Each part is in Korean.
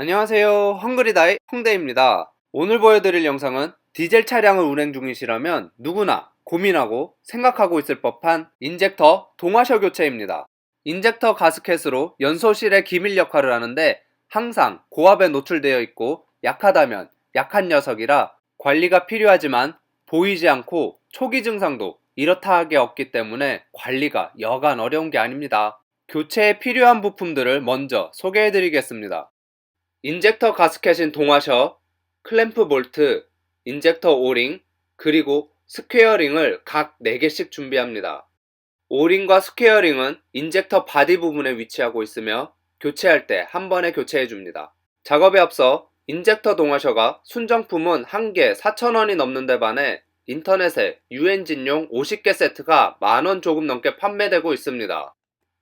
안녕하세요. 헝그리다이 홍대입니다. 오늘 보여드릴 영상은 디젤 차량을 운행 중이시라면 누구나 고민하고 생각하고 있을 법한 인젝터 동화셔 교체입니다. 인젝터 가스켓으로 연소실의 기밀 역할을 하는데 항상 고압에 노출되어 있고 약하다면 약한 녀석이라 관리가 필요하지만 보이지 않고 초기 증상도 이렇다 하게 없기 때문에 관리가 여간 어려운 게 아닙니다. 교체에 필요한 부품들을 먼저 소개해 드리겠습니다. 인젝터 가스켓인 동화셔, 클램프 볼트, 인젝터 오링, 그리고 스퀘어링을 각 4개씩 준비합니다. 오링과 스퀘어링은 인젝터 바디 부분에 위치하고 있으며 교체할 때 한 번에 교체해줍니다. 작업에 앞서 인젝터 동화셔가 순정품은 한 개 4,000원이 넘는데 반해 인터넷에 유엔진용 50개 세트가 10,000원 조금 넘게 판매되고 있습니다.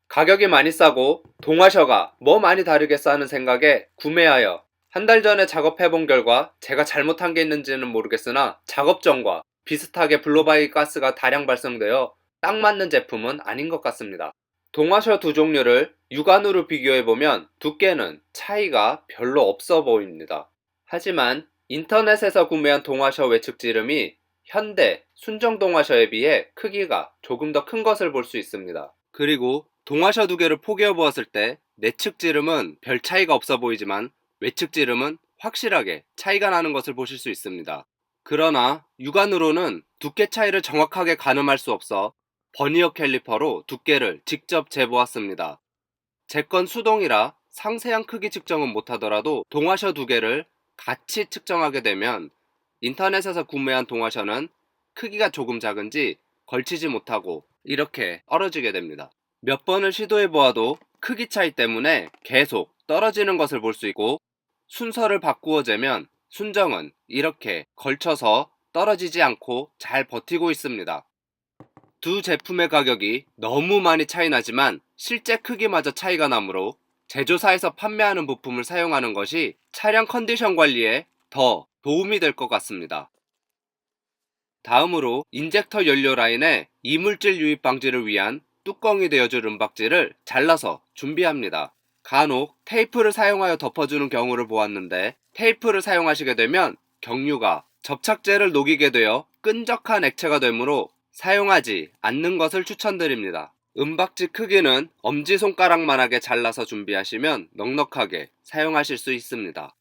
가격이 많이 싸고 동화셔가 뭐 많이 다르겠어 하는 생각에 구매하여 한 달 전에 작업해본 결과 제가 잘못한 게 있는지는 모르겠으나 작업 전과 비슷하게 블로바이 가스가 다량 발생되어 딱 맞는 제품은 아닌 것 같습니다. 동화셔 두 종류를 육안으로 비교해보면 두께는 차이가 별로 없어 보입니다. 하지만 인터넷에서 구매한 동화셔 외측지름이 현대 순정 동화셔에 비해 크기가 조금 더 큰 것을 볼 수 있습니다. 그리고 동화셔 두 개를 포개어 보았을 때 내측 지름은 별 차이가 없어 보이지만 외측 지름은 확실하게 차이가 나는 것을 보실 수 있습니다. 그러나 육안으로는 두께 차이를 정확하게 가늠할 수 없어 버니어 캘리퍼로 두께를 직접 재보았습니다. 제 건 수동이라 상세한 크기 측정은 못하더라도 동화셔 두 개를 같이 측정하게 되면 인터넷에서 구매한 동화셔는 크기가 조금 작은지 걸치지 못하고 이렇게 떨어지게 됩니다. 몇 번을 시도해 보아도 크기 차이 때문에 계속 떨어지는 것을 볼 수 있고 순서를 바꾸어 재면 순정은 이렇게 걸쳐서 떨어지지 않고 잘 버티고 있습니다. 두 제품의 가격이 너무 많이 차이 나지만 실제 크기마저 차이가 나므로 제조사에서 판매하는 부품을 사용하는 것이 차량 컨디션 관리에 더 도움이 될 것 같습니다. 다음으로 인젝터 연료 라인에 이물질 유입 방지를 위한 뚜껑이 되어줄 은박지를 잘라서 준비합니다. 간혹 테이프를 사용하여 덮어주는 경우를 보았는데 테이프를 사용하시게 되면 경유가 접착제를 녹이게 되어 끈적한 액체가 되므로 사용하지 않는 것을 추천드립니다. 은박지 크기는 엄지손가락만하게 잘라서 준비하시면 넉넉하게 사용하실 수 있습니다.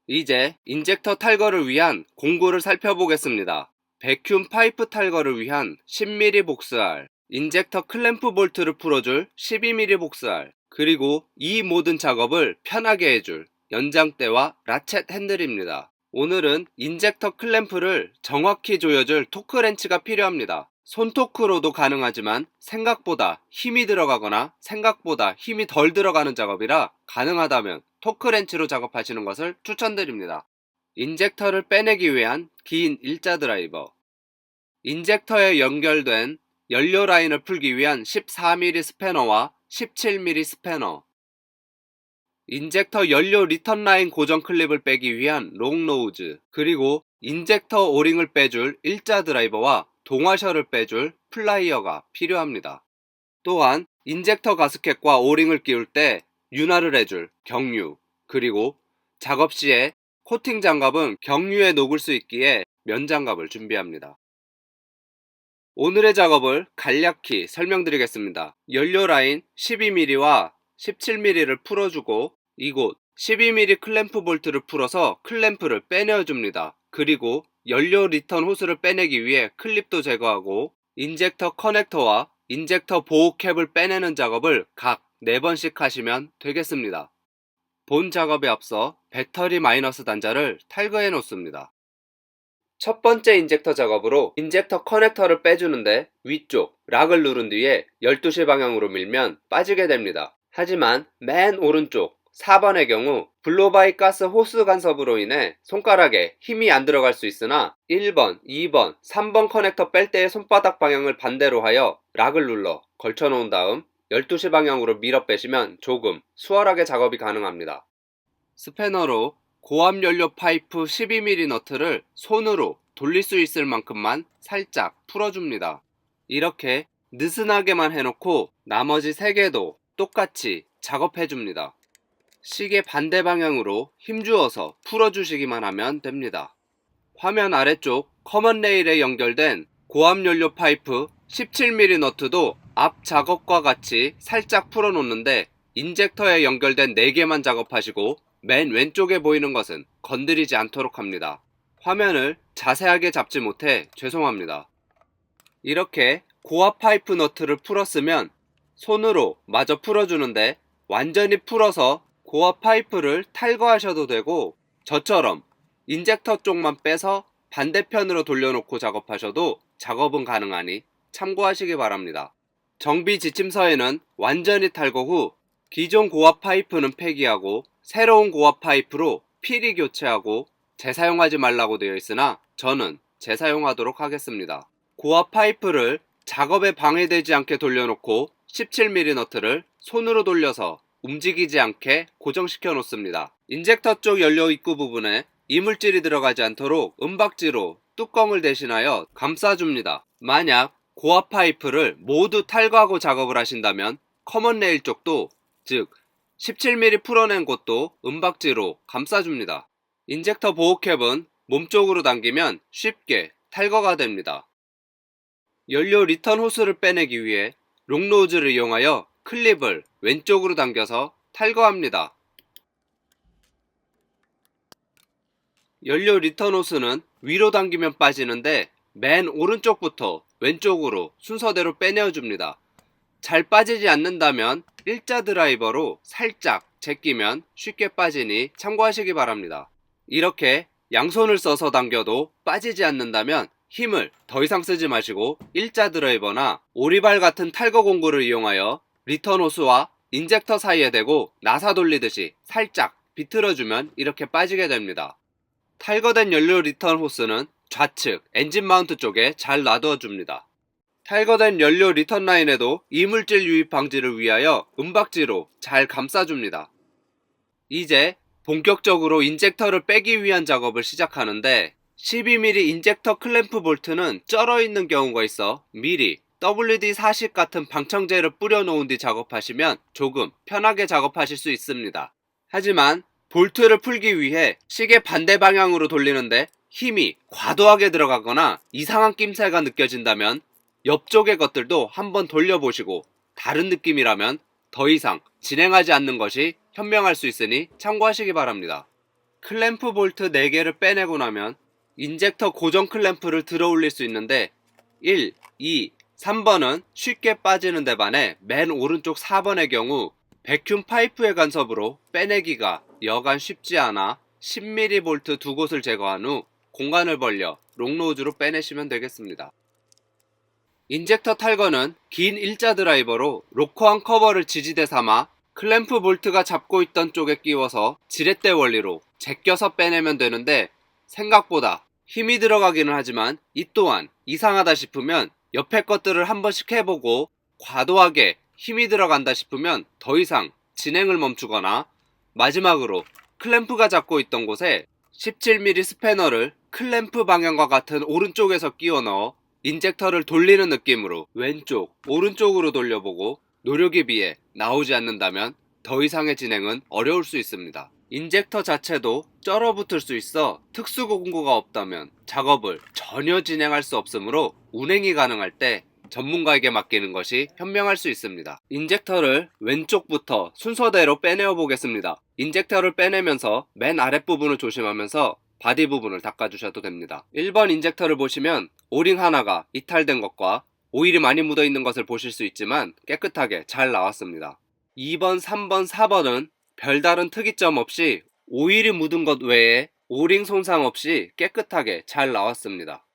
이제 인젝터 탈거를 위한 공구를 살펴보겠습니다. 백큐um 파이프 탈거를 위한 10mm 복스알, 인젝터 클램프 볼트를 풀어줄 12mm 복스알, 그리고 이 모든 작업을 편하게 해줄 연장대와 라쳇 핸들입니다. 오늘은 인젝터 클램프를 정확히 조여줄 토크렌치가 필요합니다. 손토크로도 가능하지만 생각보다 힘이 들어가거나 생각보다 힘이 덜 들어가는 작업이라 가능하다면 토크렌치로 작업하시는 것을 추천드립니다. 인젝터를 빼내기 위한 긴 일자 드라이버, 인젝터에 연결된 연료 라인을 풀기 위한 14mm 스패너와 17mm 스패너, 인젝터 연료 리턴 라인 고정 클립을 빼기 위한 롱 노우즈, 그리고 인젝터 오링을 빼줄 일자 드라이버와 동화셔를 빼줄 플라이어가 필요합니다. 또한 인젝터 가스켓과 오링을 끼울 때 윤활을 해줄 경유, 그리고 작업 시에 코팅 장갑은 경유에 녹을 수 있기에 면장갑을 준비합니다. 오늘의 작업을 간략히 설명드리겠습니다. 연료 라인 12mm와 17mm를 풀어주고 이곳 12mm 클램프 볼트를 풀어서 클램프를 빼내어줍니다. 그리고 연료 리턴 호스를 빼내기 위해 클립도 제거하고 인젝터 커넥터와 인젝터 보호 캡을 빼내는 작업을 각 4번씩 하시면 되겠습니다. 본 작업에 앞서 배터리 마이너스 단자를 탈거해 놓습니다. 첫 번째 인젝터 작업으로 인젝터 커넥터를 빼주는데 위쪽 락을 누른 뒤에 12시 방향으로 밀면 빠지게 됩니다. 하지만 맨 오른쪽 4번의 경우 블로바이 가스 호스 간섭으로 인해 손가락에 힘이 안 들어갈 수 있으나 1번, 2번, 3번 커넥터 뺄 때의 손바닥 방향을 반대로 하여 락을 눌러 걸쳐 놓은 다음 12시 방향으로 밀어 빼시면 조금 수월하게 작업이 가능합니다. 스패너로 고압 연료 파이프 12mm 너트를 손으로 돌릴 수 있을 만큼만 살짝 풀어줍니다. 이렇게 느슨하게만 해놓고 나머지 3개도 똑같이 작업해줍니다. 시계 반대 방향으로 힘주어서 풀어주시기만 하면 됩니다. 화면 아래쪽 커먼 레일에 연결된 고압 연료 파이프 17mm 너트도 앞 작업과 같이 살짝 풀어놓는데 인젝터에 연결된 4개만 작업하시고 맨 왼쪽에 보이는 것은 건드리지 않도록 합니다. 화면을 자세하게 잡지 못해 죄송합니다. 이렇게 고압 파이프 너트를 풀었으면 손으로 마저 풀어주는데 완전히 풀어서 고압 파이프를 탈거하셔도 되고 저처럼 인젝터 쪽만 빼서 반대편으로 돌려놓고 작업하셔도 작업은 가능하니 참고하시기 바랍니다. 정비 지침서에는 완전히 탈거 후 기존 고압 파이프는 폐기하고 새로운 고압 파이프로 필히 교체하고 재사용하지 말라고 되어 있으나 저는 재사용하도록 하겠습니다. 고압 파이프를 작업에 방해되지 않게 돌려놓고 17mm 너트를 손으로 돌려서 움직이지 않게 고정시켜 놓습니다. 인젝터 쪽 연료 입구 부분에 이물질이 들어가지 않도록 은박지로 뚜껑을 대신하여 감싸줍니다. 만약 고압 파이프를 모두 탈거하고 작업을 하신다면 커먼 레일 쪽도 즉 17mm 풀어낸 곳도 은박지로 감싸줍니다. 인젝터 보호캡은 몸쪽으로 당기면 쉽게 탈거가 됩니다. 연료 리턴 호스를 빼내기 위해 롱노즈를 이용하여 클립을 왼쪽으로 당겨서 탈거합니다. 연료 리턴 호스는 위로 당기면 빠지는데 맨 오른쪽부터 왼쪽으로 순서대로 빼내어줍니다. 잘 빠지지 않는다면 일자 드라이버로 살짝 제끼면 쉽게 빠지니 참고하시기 바랍니다. 이렇게 양손을 써서 당겨도 빠지지 않는다면 힘을 더 이상 쓰지 마시고 일자 드라이버나 오리발 같은 탈거 공구를 이용하여 리턴 호스와 인젝터 사이에 대고 나사 돌리듯이 살짝 비틀어주면 이렇게 빠지게 됩니다. 탈거된 연료 리턴 호스는 좌측 엔진 마운트 쪽에 잘 놔두어줍니다. 탈거된 연료 리턴 라인에도 이물질 유입 방지를 위하여 은박지로 잘 감싸줍니다. 이제 본격적으로 인젝터를 빼기 위한 작업을 시작하는데 12mm 인젝터 클램프 볼트는 쩔어 있는 경우가 있어 미리 WD-40 같은 방청제를 뿌려 놓은 뒤 작업하시면 조금 편하게 작업하실 수 있습니다. 하지만 볼트를 풀기 위해 시계 반대 방향으로 돌리는데 힘이 과도하게 들어가거나 이상한 낌새가 느껴진다면 옆쪽의 것들도 한번 돌려보시고 다른 느낌이라면 더 이상 진행하지 않는 것이 현명할 수 있으니 참고하시기 바랍니다. 클램프 볼트 4개를 빼내고 나면 인젝터 고정 클램프를 들어 올릴 수 있는데 1, 2, 3번은 쉽게 빠지는 데 반해 맨 오른쪽 4번의 경우 백큐ම් 파이프의 간섭으로 빼내기가 여간 쉽지 않아 10mm 볼트 2곳을 제거한 후 공간을 벌려 롱노즈로 빼내시면 되겠습니다. 인젝터 탈거는 긴 일자 드라이버로 로커한 커버를 지지대 삼아 클램프 볼트가 잡고 있던 쪽에 끼워서 지렛대 원리로 제껴서 빼내면 되는데 생각보다 힘이 들어가기는 하지만 이 또한 이상하다 싶으면 옆에 것들을 한 번씩 해보고 과도하게 힘이 들어간다 싶으면 더 이상 진행을 멈추거나 마지막으로 클램프가 잡고 있던 곳에 17mm 스패너를 클램프 방향과 같은 오른쪽에서 끼워 넣어 인젝터를 돌리는 느낌으로 왼쪽, 오른쪽으로 돌려보고 노력에 비해 나오지 않는다면 더 이상의 진행은 어려울 수 있습니다. 인젝터 자체도 쩔어붙을 수 있어 특수공구가 없다면 작업을 전혀 진행할 수 없으므로 운행이 가능할 때 전문가에게 맡기는 것이 현명할 수 있습니다. 인젝터를 왼쪽부터 순서대로 빼내어 보겠습니다. 인젝터를 빼내면서 맨 아랫부분을 조심하면서 바디 부분을 닦아주셔도 됩니다. 1번 인젝터를 보시면 오링 하나가 이탈된 것과 오일이 많이 묻어있는 것을 보실 수 있지만 깨끗하게 잘 나왔습니다. 2번, 3번, 4번은 별다른 특이점 없이 오일이 묻은 것 외에 오링 손상 없이 깨끗하게 잘 나왔습니다.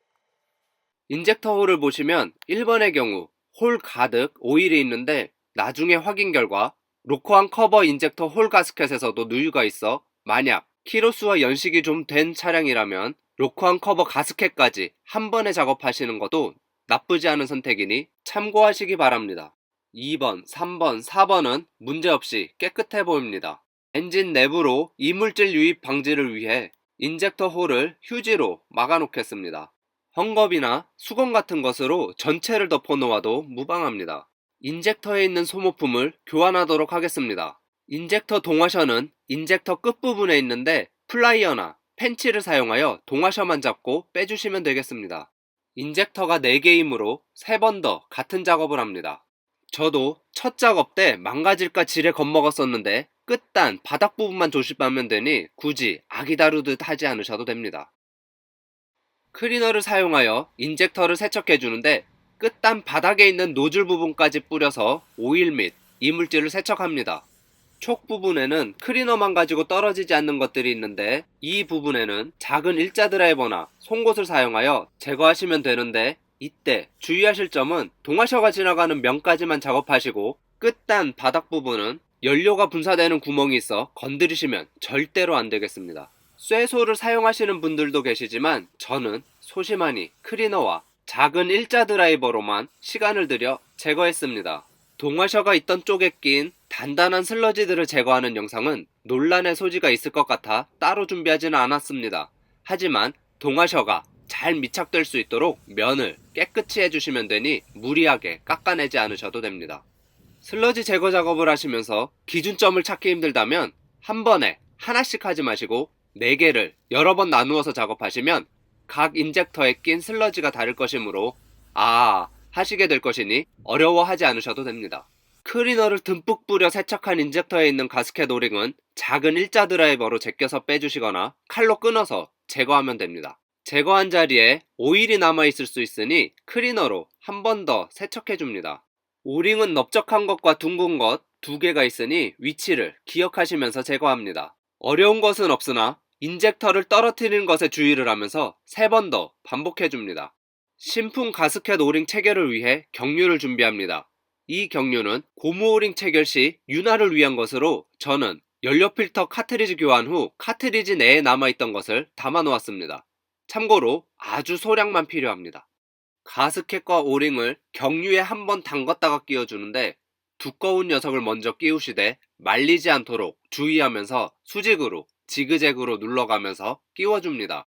인젝터 홀을 보시면 1번의 경우 홀 가득 오일이 있는데 나중에 확인 결과 로커한 커버 인젝터 홀 가스켓에서도 누유가 있어 만약 키로수와 연식이 좀 된 차량이라면 로커한 커버 가스켓까지 한 번에 작업하시는 것도 나쁘지 않은 선택이니 참고하시기 바랍니다. 2번, 3번, 4번은 문제없이 깨끗해 보입니다. 엔진 내부로 이물질 유입 방지를 위해 인젝터 홀을 휴지로 막아 놓겠습니다. 헝겊이나 수건 같은 것으로 전체를 덮어 놓아도 무방합니다. 인젝터에 있는 소모품을 교환하도록 하겠습니다. 인젝터 동화셔는 인젝터 끝부분에 있는데 플라이어나 펜치를 사용하여 동화셔만 잡고 빼주시면 되겠습니다. 인젝터가 4개이므로 3번 더 같은 작업을 합니다. 저도 첫 작업 때 망가질까 지레 겁먹었었는데 끝단 바닥 부분만 조심하면 되니 굳이 아기 다루듯 하지 않으셔도 됩니다. 클리너를 사용하여 인젝터를 세척해주는데 끝단 바닥에 있는 노즐 부분까지 뿌려서 오일 및 이물질을 세척합니다. 촉 부분에는 클리너만 가지고 떨어지지 않는 것들이 있는데 이 부분에는 작은 일자 드라이버나 송곳을 사용하여 제거하시면 되는데 이때 주의하실 점은 동화셔가 지나가는 면까지만 작업하시고 끝단 바닥 부분은 연료가 분사되는 구멍이 있어 건드리시면 절대로 안 되겠습니다. 쇠소를 사용하시는 분들도 계시지만 저는 소심하니 클리너와 작은 일자 드라이버로만 시간을 들여 제거했습니다. 동화셔가 있던 쪽에 낀 단단한 슬러지들을 제거하는 영상은 논란의 소지가 있을 것 같아 따로 준비하지는 않았습니다. 하지만 동화셔가 잘 미착될 수 있도록 면을 깨끗이 해주시면 되니 무리하게 깎아내지 않으셔도 됩니다. 슬러지 제거 작업을 하시면서 기준점을 찾기 힘들다면 한 번에 하나씩 하지 마시고 4개를 여러 번 나누어서 작업하시면 각 인젝터에 낀 슬러지가 다를 것이므로 하시게 될 것이니 어려워하지 않으셔도 됩니다. 클리너를 듬뿍 뿌려 세척한 인젝터에 있는 가스켓 오링은 작은 일자 드라이버로 제껴서 빼주시거나 칼로 끊어서 제거하면 됩니다. 제거한 자리에 오일이 남아있을 수 있으니 클리너로 한 번 더 세척해줍니다. 오링은 넓적한 것과 둥근 것 2개가 있으니 위치를 기억하시면서 제거합니다. 어려운 것은 없으나 인젝터를 떨어뜨리는 것에 주의를 하면서 3번 더 반복해줍니다. 신품 가스켓 오링 체결을 위해 경유를 준비합니다. 이 경유는 고무 오링 체결 시 윤활을 위한 것으로 저는 연료 필터 카트리지 교환 후 카트리지 내에 남아있던 것을 담아 놓았습니다. 참고로 아주 소량만 필요합니다. 가스켓과 오링을 경유에 한번 담갔다가 끼워주는데 두꺼운 녀석을 먼저 끼우시되 말리지 않도록 주의하면서 수직으로 지그재그로 눌러가면서 끼워줍니다.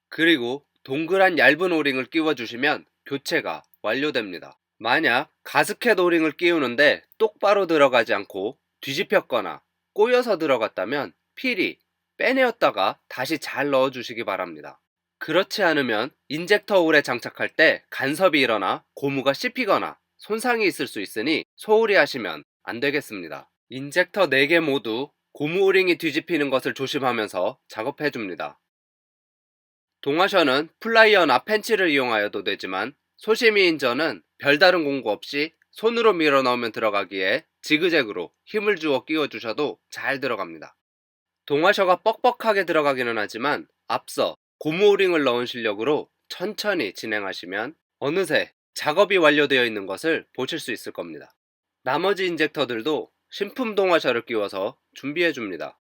그리고 동그란 얇은 오링을 끼워주시면 교체가 완료됩니다. 만약 가스켓 오링을 끼우는데 똑바로 들어가지 않고 뒤집혔거나 꼬여서 들어갔다면 필히 빼내었다가 다시 잘 넣어주시기 바랍니다. 그렇지 않으면 인젝터 홀에 장착할 때 간섭이 일어나 고무가 씹히거나 손상이 있을 수 있으니 소홀히 하시면 안 되겠습니다. 인젝터 4개 모두 고무 오링이 뒤집히는 것을 조심하면서 작업해줍니다. 동화셔는 플라이어나 펜치를 이용하여도 되지만 소심이인 저는 별다른 공구 없이 손으로 밀어 넣으면 들어가기에 지그재그로 힘을 주어 끼워주셔도 잘 들어갑니다. 동화셔가 뻑뻑하게 들어가기는 하지만 앞서 고무 오링을 넣은 실력으로 천천히 진행하시면 어느새 작업이 완료되어 있는 것을 보실 수 있을 겁니다. 나머지 인젝터들도 신품 동화셔를 끼워서 준비해줍니다.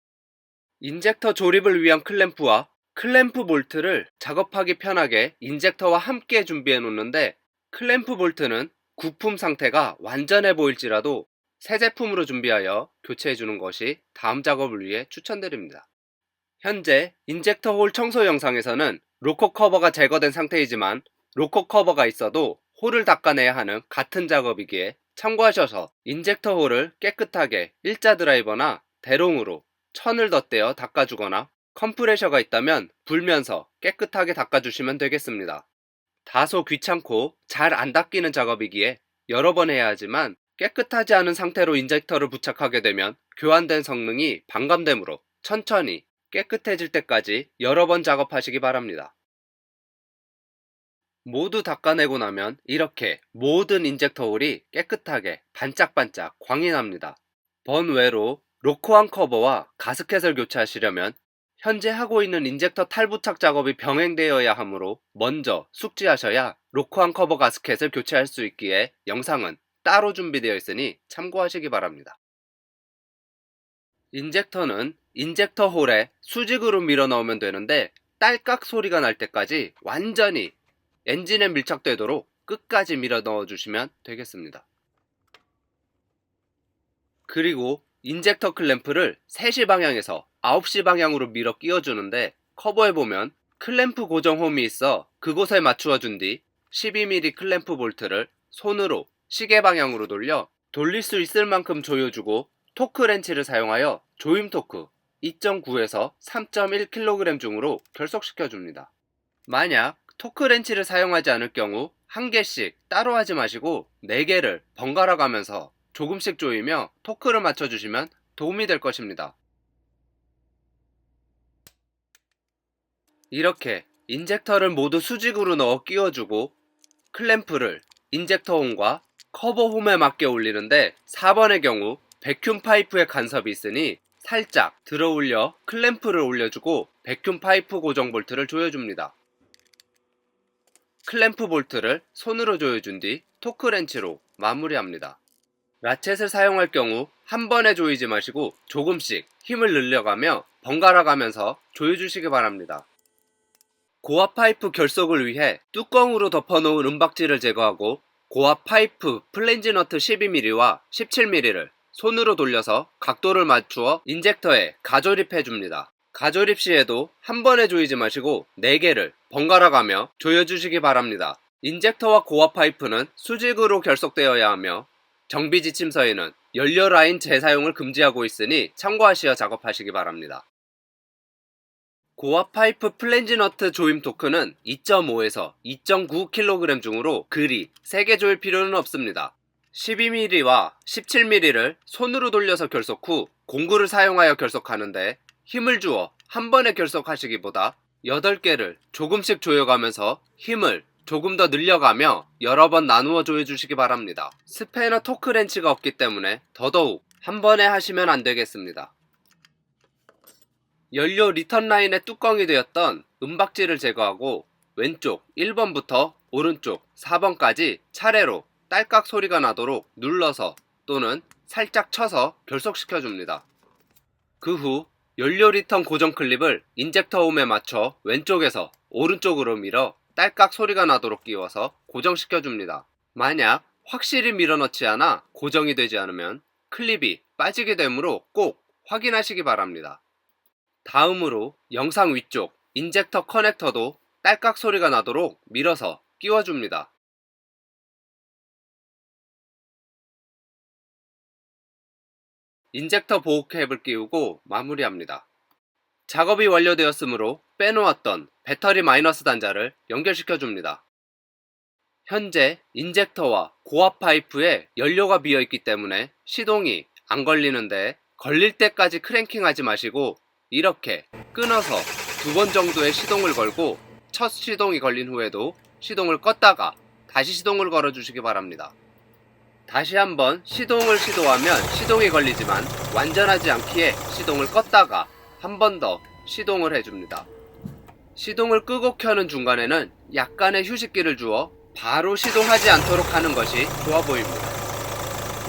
인젝터 조립을 위한 클램프와 클램프 볼트를 작업하기 편하게 인젝터와 함께 준비해 놓는데 클램프 볼트는 구품 상태가 완전해 보일지라도 새 제품으로 준비하여 교체해 주는 것이 다음 작업을 위해 추천드립니다. 현재 인젝터 홀 청소 영상에서는 로커 커버가 제거된 상태이지만 로커 커버가 있어도 홀을 닦아내야 하는 같은 작업이기에 참고하셔서 인젝터 홀을 깨끗하게 일자 드라이버나 대롱으로 천을 덧대어 닦아주거나 컴프레셔가 있다면 불면서 깨끗하게 닦아주시면 되겠습니다. 다소 귀찮고 잘 안 닦이는 작업이기에 여러 번 해야 하지만 깨끗하지 않은 상태로 인젝터를 부착하게 되면 교환된 성능이 반감되므로 천천히 깨끗해질 때까지 여러 번 작업하시기 바랍니다. 모두 닦아내고 나면 이렇게 모든 인젝터 홀이 깨끗하게 반짝반짝 광이 납니다. 번외로 로커암 커버와 가스켓을 교체하시려면 현재 하고 있는 인젝터 탈부착 작업이 병행되어야 하므로 먼저 숙지하셔야 로커암 커버 가스켓을 교체할 수 있기에 영상은 따로 준비되어 있으니 참고하시기 바랍니다. 인젝터는 인젝터 홀에 수직으로 밀어 넣으면 되는데 딸깍 소리가 날 때까지 완전히 엔진에 밀착되도록 끝까지 밀어 넣어 주시면 되겠습니다. 그리고 인젝터 클램프를 3시 방향에서 9시 방향으로 밀어 끼워주는데 커버에 보면 클램프 고정 홈이 있어 그곳에 맞추어 준 뒤 12mm 클램프 볼트를 손으로 시계 방향으로 돌려 돌릴 수 있을 만큼 조여주고 토크 렌치를 사용하여 조임 토크 2.9에서 3.1kg 중으로 결속시켜 줍니다. 만약 토크 렌치를 사용하지 않을 경우 한 개씩 따로 하지 마시고 4개를 번갈아 가면서 조금씩 조이며 토크를 맞춰주시면 도움이 될 것입니다. 이렇게 인젝터를 모두 수직으로 넣어 끼워주고 클램프를 인젝터 홈과 커버 홈에 맞게 올리는데 4번의 경우 백큐ම් 파이프에 간섭이 있으니 살짝 들어 올려 클램프를 올려주고 백큐ම් 파이프 고정 볼트를 조여줍니다. 클램프 볼트를 손으로 조여준 뒤 토크 렌치로 마무리합니다. 라쳇을 사용할 경우 한 번에 조이지 마시고 조금씩 힘을 늘려가며 번갈아 가면서 조여주시기 바랍니다. 고압 파이프 결속을 위해 뚜껑으로 덮어놓은 은박지를 제거하고 고압 파이프 플랜지 너트 12mm와 17mm를 손으로 돌려서 각도를 맞추어 인젝터에 가조립해 줍니다. 가조립 시에도 한 번에 조이지 마시고 4개를 번갈아 가며 조여주시기 바랍니다. 인젝터와 고압 파이프는 수직으로 결속되어야 하며 정비 지침서에는 연료 라인 재사용을 금지하고 있으니 참고하시어 작업하시기 바랍니다. 고압 파이프 플랜지 너트 조임 토크는 2.5에서 2.9kg 중으로 그리 세게 조일 필요는 없습니다. 12mm와 17mm를 손으로 돌려서 결속 후 공구를 사용하여 결속하는데 힘을 주어 한 번에 결속하시기보다 8개를 조금씩 조여가면서 힘을 조금 더 늘려가며 여러 번 나누어 조여주시기 바랍니다. 스패너 토크 렌치가 없기 때문에 더더욱 한 번에 하시면 안 되겠습니다. 연료 리턴 라인의 뚜껑이 되었던 은박지를 제거하고 왼쪽 1번부터 오른쪽 4번까지 차례로 딸깍 소리가 나도록 눌러서 또는 살짝 쳐서 결속시켜 줍니다. 그 후 연료 리턴 고정 클립을 인젝터 홈에 맞춰 왼쪽에서 오른쪽으로 밀어 딸깍 소리가 나도록 끼워서 고정시켜 줍니다. 만약 확실히 밀어넣지 않아 고정이 되지 않으면 클립이 빠지게 되므로 꼭 확인하시기 바랍니다. 다음으로 영상 위쪽 인젝터 커넥터도 딸깍 소리가 나도록 밀어서 끼워줍니다. 인젝터 보호 캡을 끼우고 마무리합니다. 작업이 완료되었으므로 빼놓았던 배터리 마이너스 단자를 연결시켜줍니다. 현재 인젝터와 고압 파이프에 연료가 비어있기 때문에 시동이 안 걸리는데 걸릴 때까지 크랭킹 하지 마시고 이렇게 끊어서 2번 정도의 시동을 걸고 첫 시동이 걸린 후에도 시동을 껐다가 다시 시동을 걸어주시기 바랍니다. 다시 한번 시동을 시도하면 시동이 걸리지만 완전하지 않기에 시동을 껐다가 한 번 더 시동을 해줍니다. 시동을 끄고 켜는 중간에는 약간의 휴식기를 주어 바로 시동하지 않도록 하는 것이 좋아 보입니다.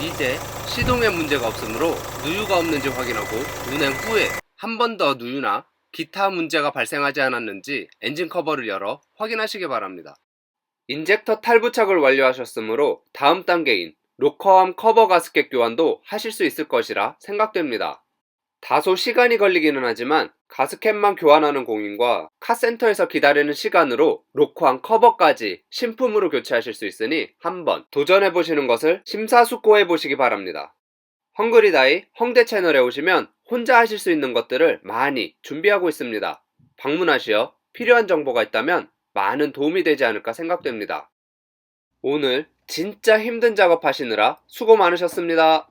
이제 시동에 문제가 없으므로 누유가 없는지 확인하고 운행 후에 한 번 더 누유나 기타 문제가 발생하지 않았는지 엔진 커버를 열어 확인하시기 바랍니다. 인젝터 탈부착을 완료하셨으므로 다음 단계인 로커암 커버 가스켓 교환도 하실 수 있을 것이라 생각됩니다. 다소 시간이 걸리기는 하지만 가스켓만 교환하는 공인과 카센터에서 기다리는 시간으로 로커암 커버까지 신품으로 교체하실 수 있으니 한번 도전해보시는 것을 심사숙고해보시기 바랍니다. 헝그리다이 헝대 채널에 오시면 혼자 하실 수 있는 것들을 많이 준비하고 있습니다. 방문하시어 필요한 정보가 있다면 많은 도움이 되지 않을까 생각됩니다. 오늘 진짜 힘든 작업하시느라 수고 많으셨습니다.